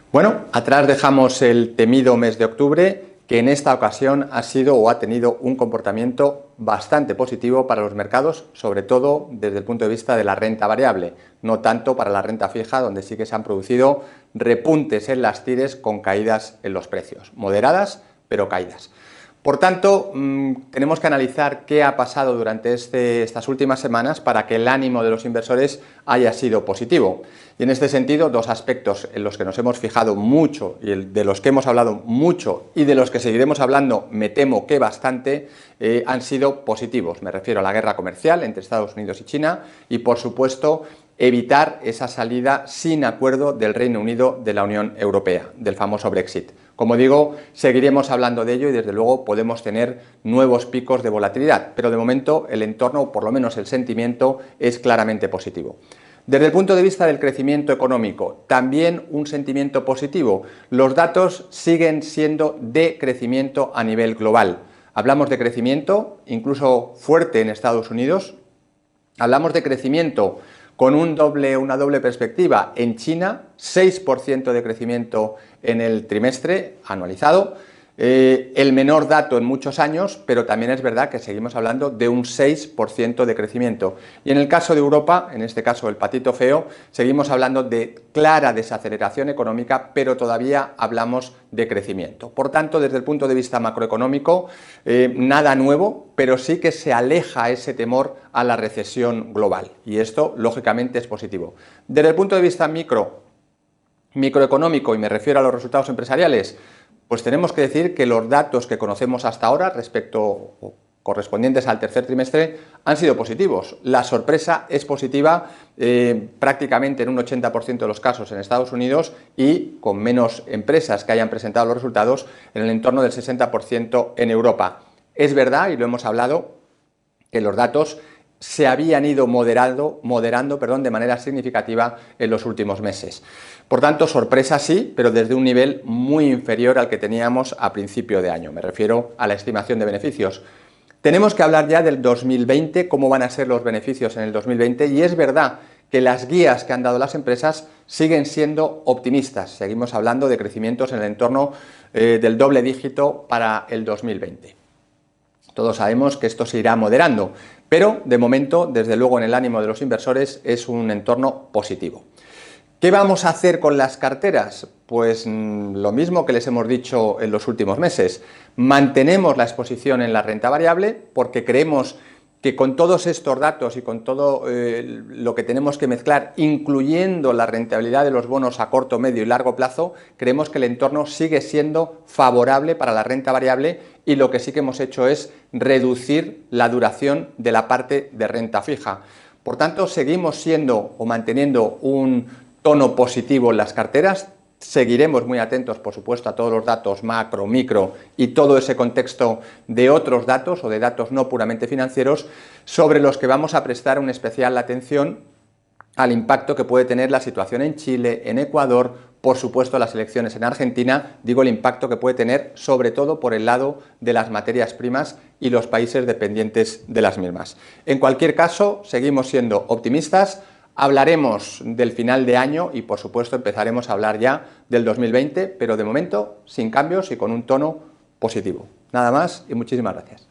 Bueno, atrás dejamos el temido mes de octubre, que en esta ocasión ha sido o ha tenido un comportamiento bastante positivo para los mercados, sobre todo desde el punto de vista de la renta variable, no tanto para la renta fija, donde sí que se han producido repuntes en las TIRES con caídas en los precios, moderadas, pero caídas. Por tanto, tenemos que analizar qué ha pasado durante estas últimas semanas para que el ánimo de los inversores haya sido positivo. Y en este sentido, dos aspectos en los que nos hemos fijado mucho y de los que hemos hablado mucho y de los que seguiremos hablando, me temo que bastante, han sido positivos. Me refiero a la guerra comercial entre Estados Unidos y China y, por supuesto, evitar esa salida sin acuerdo del Reino Unido de la Unión Europea, del famoso Brexit. Como digo, seguiremos hablando de ello y desde luego podemos tener nuevos picos de volatilidad, pero de momento el entorno, o por lo menos el sentimiento, es claramente positivo. Desde el punto de vista del crecimiento económico, también un sentimiento positivo. Los datos siguen siendo de crecimiento a nivel global. Hablamos de crecimiento incluso fuerte en Estados Unidos, hablamos de crecimiento con una doble perspectiva en China, 6% de crecimiento en el trimestre anualizado, el menor dato en muchos años, pero también es verdad que seguimos hablando de un 6% de crecimiento. Y en el caso de Europa, en este caso el patito feo, seguimos hablando de clara desaceleración económica, pero todavía hablamos de crecimiento. Por tanto, desde el punto de vista macroeconómico, nada nuevo, pero sí que se aleja ese temor a la recesión global. Y esto, lógicamente, es positivo. Desde el punto de vista microeconómico, y me refiero a los resultados empresariales, pues tenemos que decir que los datos que conocemos hasta ahora correspondientes al tercer trimestre han sido positivos. La sorpresa es positiva prácticamente en un 80% de los casos en Estados Unidos y con menos empresas que hayan presentado los resultados en el entorno del 60% en Europa. Es verdad, y lo hemos hablado, que los datos se habían ido moderando de manera significativa en los últimos meses. Por tanto, sorpresa sí, pero desde un nivel muy inferior al que teníamos a principio de año. Me refiero a la estimación de beneficios. Tenemos que hablar ya del 2020, cómo van a ser los beneficios en el 2020, y es verdad que las guías que han dado las empresas siguen siendo optimistas. Seguimos hablando de crecimientos en el entorno del doble dígito para el 2020. Todos sabemos que esto se irá moderando, pero de momento, desde luego en el ánimo de los inversores, es un entorno positivo. ¿Qué vamos a hacer con las carteras? Pues lo mismo que les hemos dicho en los últimos meses. Mantenemos la exposición en la renta variable porque creemos que con todos estos datos y con todo lo que tenemos que mezclar, incluyendo la rentabilidad de los bonos a corto, medio y largo plazo, creemos que el entorno sigue siendo favorable para la renta variable y lo que sí que hemos hecho es reducir la duración de la parte de renta fija. Por tanto, seguimos siendo o manteniendo un tono positivo en las carteras. Seguiremos muy atentos, por supuesto, a todos los datos macro, micro y todo ese contexto de otros datos o de datos no puramente financieros sobre los que vamos a prestar una especial atención al impacto que puede tener la situación en Chile, en Ecuador, por supuesto las elecciones en Argentina, digo el impacto que puede tener sobre todo por el lado de las materias primas y los países dependientes de las mismas. En cualquier caso, seguimos siendo optimistas. Hablaremos del final de año y, por supuesto, empezaremos a hablar ya del 2020, pero de momento sin cambios y con un tono positivo. Nada más y muchísimas gracias.